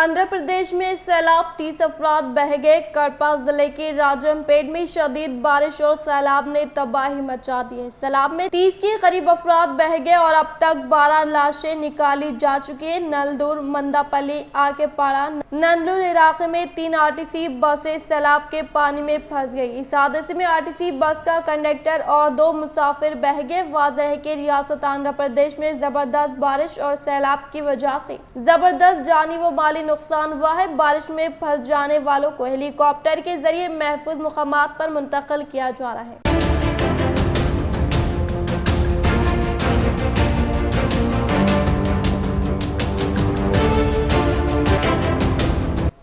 आंध्र प्रदेश में सैलाब 30 अफराद बह गए। कड़पा जिले के राजमपेट में शदीद बारिश और सैलाब ने तबाही मचा दी है। सैलाब में 30 के करीब अफराद बह गए और अब तक 12 लाशें निकाली जा चुकी है। नलदूर, मंदापल्ली, आकेपाड़ा, नंदलूर इलाके में 3 आरटीसी बसें सैलाब के पानी में फंस गई। इस हादसे में आरटीसी बस का कंडक्टर और 2 मुसाफिर बह गए। वाज़ेह है कि रियासत आंध्र प्रदेश में जबरदस्त बारिश और सैलाब की वजह से जबरदस्त जानी व माली नुकसान हुआ है। बारिश में फंस जाने वालों को हेलीकॉप्टर के जरिए महफूज मुकामात पर मुंतकिल किया जा रहा है।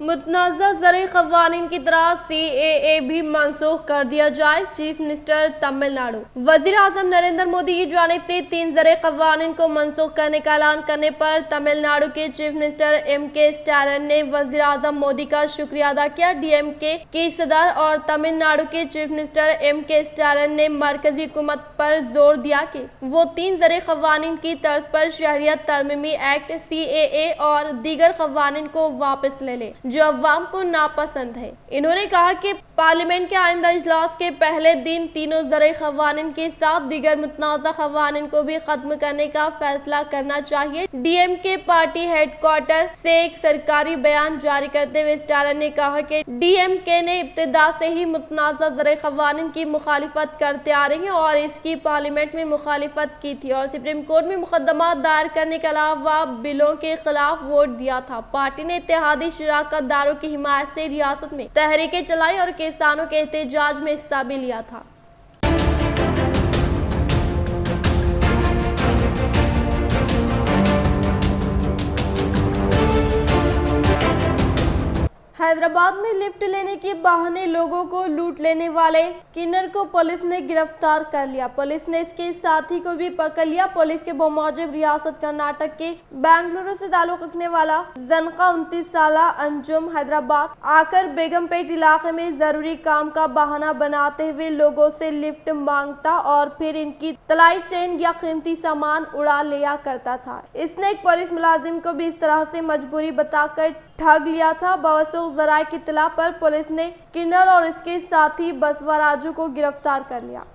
मुतनाज़ा ज़रई क़वानीन की तरह CAA भी मनसूख कर दिया जाए। Chief minister Tamil Nadu. वज़ीर आज़म नरेंद्र मोदी की जानिब से 3 ज़रई क़वानीन को मनसूख करने का ऐलान करने पर तमिलनाडु के चीफ मिनिस्टर MK स्टालिन ने वज़ीर आज़म मोदी का शुक्रिया अदा किया। DMK के सदर और तमिलनाडु के चीफ मिनिस्टर MK स्टालिन ने मरकजी हुकूमत पर जोर दिया कि वो 3 ज़रई क़वानीन की तर्ज पर शहरियत तरमीमी एक्ट CAA और दीगर क़वानीन को वापस ले ले जो अवाम को नापसंद है। इन्होंने कहा कि पार्लियामेंट के आइंदा इजलास के पहले दिन तीनों ज़रई क़वानीन के साथ दीगर मुतनाज़ा क़वानीन को भी खत्म करने का फैसला करना चाहिए। DMK पार्टी हेडक्वार्टर से एक सरकारी बयान जारी करते हुए स्टालिन ने कहा कि DMK ने इब्तिदा से ही मुतनाज़ा ज़रई क़वानीन की मुखालिफत करते आ रही है और इसकी पार्लियामेंट में मुखालिफत की थी और सुप्रीम कोर्ट में मुकदमा दायर करने के अलावा बिलों के खिलाफ वोट दिया था। पार्टी ने इत्तेहादी शराकतदारों की हिमायत से रियासत में तहरीकें चलाई और किसानों के एहतजाज में हिस्सा भी लिया था। हैदराबाद में लिफ्ट लेने के बहाने लोगों को लूट लेने वाले किन्नर को पुलिस ने गिरफ्तार कर लिया। पुलिस ने इसके साथी को भी पकड़ लिया। पुलिस के बमौजब रियासत कर्नाटक के बेंगलुरु से ताल्लुक रखने वाला जनका 29 साल अंजुम हैदराबाद आकर बेगमपेट इलाके में जरूरी काम का बहाना बनाते हुए लोगों से लिफ्ट मांगता और फिर इनकी तलाई चेन या कीमती सामान उड़ा लिया करता था। इसने एक पुलिस मुलाजिम को भी इस तरह से मजबूरी बताकर ठग लिया था। बावसूख ज़राए की इत्तला पर पुलिस ने किन्नर और इसके साथी बसवराजू को गिरफ्तार कर लिया।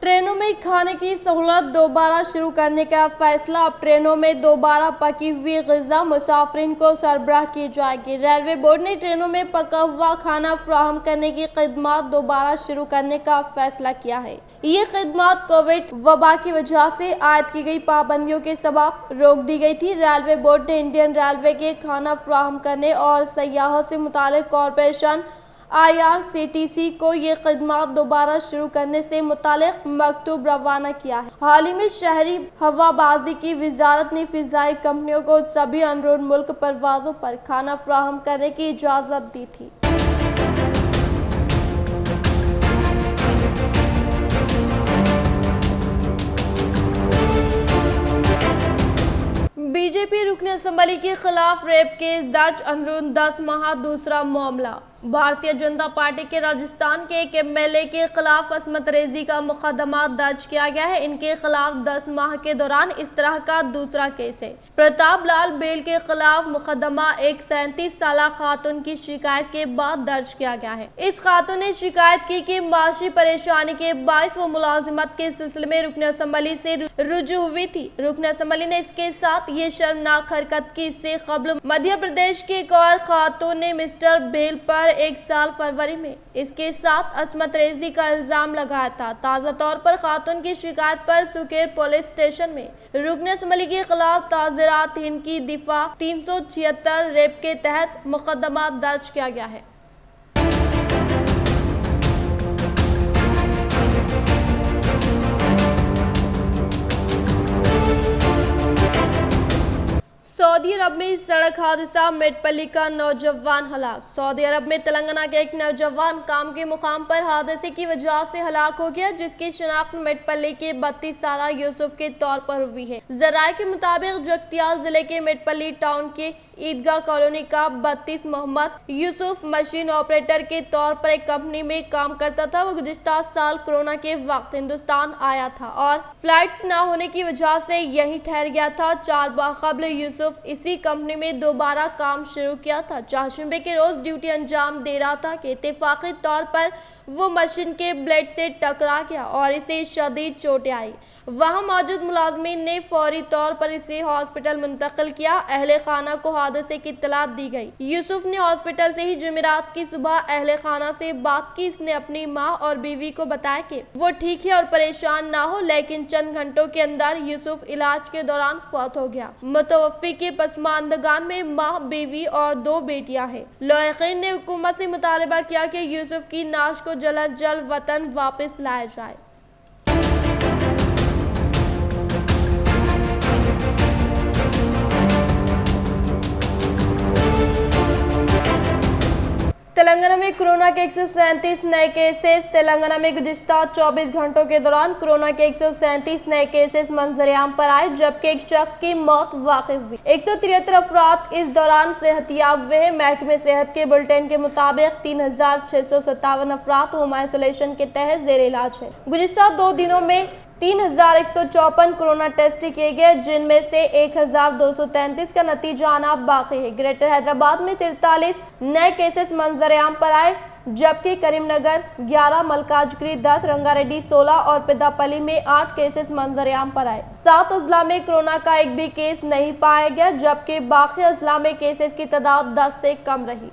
ट्रेनों में खाने की सहूलत दोबारा शुरू करने का फैसला। अब ट्रेनों में दोबारा पकी हुई ग़िज़ा मुसाफिरीन को सरबराह की जाएगी। रेलवे बोर्ड ने ट्रेनों में पका हुआ खाना फराहम करने की खिदमत दोबारा शुरू करने का फैसला किया है। ये खिदमत कोविड वबा की वजह से आयद की गई पाबंदियों के सबब रोक दी गई थी। रेलवे बोर्ड ने इंडियन रेलवे के खाना फराहम करने और सयाहों से मुताल्लिक़ कॉरपोरेशन IRCTC को ये खिदमत दोबारा शुरू करने से मुताल्लिक़ मकतूब रवाना किया है। हाल ही में शहरी हवाबाजी की वजारत ने फ़िज़ाई कंपनियों को सभी अंदरून मुल्क परवाज़ों पर खाना फराहम करने की इजाज़त दी थी। बीजेपी रुकन असम्बली के खिलाफ रेप केस दर्ज, अंदरून 10 माह। दूसरा मामला भारतीय जनता पार्टी के राजस्थान के एक MLA के खिलाफ असमत रेजी का मुकदमा दर्ज किया गया है। इनके खिलाफ 10 माह के दौरान इस तरह का दूसरा केस है। प्रताप लाल बेल के खिलाफ मुकदमा एक 37 साल खातून की शिकायत के बाद दर्ज किया गया है। इस खातून ने शिकायत की कि माशी परेशानी के बायस वो मुलाजिमत के सिलसिले में रुकन असम्बली से रुजू हुई थी। रुकन असम्बली ने इसके साथ ये शर्मनाक हरकत की। इससे कबल मध्य प्रदेश की एक और खातून ने मिस्टर बेल पर 1 साल फरवरी में इसके साथ असमत रेजी का इल्जाम लगाया था। ताज़ा तौर पर खातून की शिकायत पर सुकेर पुलिस स्टेशन में रुकन असम्बली के खिलाफ ताज़ीरात हिंद की दिफा 376 रेप के तहत मुकदमा दर्ज किया गया है। सऊदी अरब में सड़क हादसा, मेटपल्ली का नौजवान हलाक। सऊदी अरब में तेलंगाना के एक नौजवान काम के मुकाम पर हादसे की वजह से हलाक हो गया, जिसकी शनाख्त मेटपल्ली के 32 साल यूसुफ के तौर पर हुई है। जराये के मुताबिक जगतियाल जिले के मेटपल्ली टाउन के ईदगाह कॉलोनी का 32 मोहम्मद यूसुफ मशीन ऑपरेटर के तौर पर एक कंपनी में काम करता था। वो गुज़िश्ता साल कोरोना के वक्त हिंदुस्तान आया था और फ्लाइट्स ना होने की वजह से यहीं ठहर गया था। 4 माह कबल यूसुफ इसी कंपनी में दोबारा काम शुरू किया था। चारशंबे के रोज ड्यूटी अंजाम दे रहा था कि इत्तेफाकी तौर पर वो मशीन के ब्लेड से टकरा गया और इसे शदीद चोटें आई। वहां मौजूद मुलाजमीन ने फौरी तौर पर इसे हॉस्पिटल मुंतकिल किया। अहले खाना को हादसे की इत्तला दी गई। यूसुफ ने हॉस्पिटल से ही जुमेरात की सुबह अहले खाना से बात की। इसने अपनी माँ और बीवी को बताया कि वो ठीक है और परेशान ना हो, लेकिन चंद घंटों के अंदर यूसुफ इलाज के दौरान फौत हो गया। मुतवफ़्फ़ी के पसमानदगान में माँ, बीवी और 2 बेटियां हैं। लायकीन ने हुकूमत से मुतालबा किया कि यूसुफ की नाश को जल्द अज जल्द वतन वापस लाया जाए। तेलंगाना में कोरोना के 137 नए केसेस। तेलंगाना में गुज़िश्ता 24 घंटों के दौरान कोरोना के 137 नए केसेस मंजरेआम पर आए, जबकि एक शख्स की मौत वाक़ई हुई। 173 अफराद इस दौरान सेहतियाब हुए हैं। महकमे सेहत के बुलेटिन के मुताबिक 3657 अफराद होम आइसोलेशन के तहत जेर इलाज है। गुज़िश्ता 2 दिनों में 3154 कोरोना टेस्ट किए गए, जिनमें से 1233 का नतीजा आना बाकी है। ग्रेटर हैदराबाद में 43 नए केसेस मंजरेआम पर आए, जबकि करीमनगर 11, मलकाजगिरी 10, रंगारेड्डी 16 और पेद्दापल्ली में 8 केसेस मंजरेआम पर आए। 7 अजला में कोरोना का एक भी केस नहीं पाया गया, जबकि बाकी अजला में केसेस की तादाद 10 से कम रही।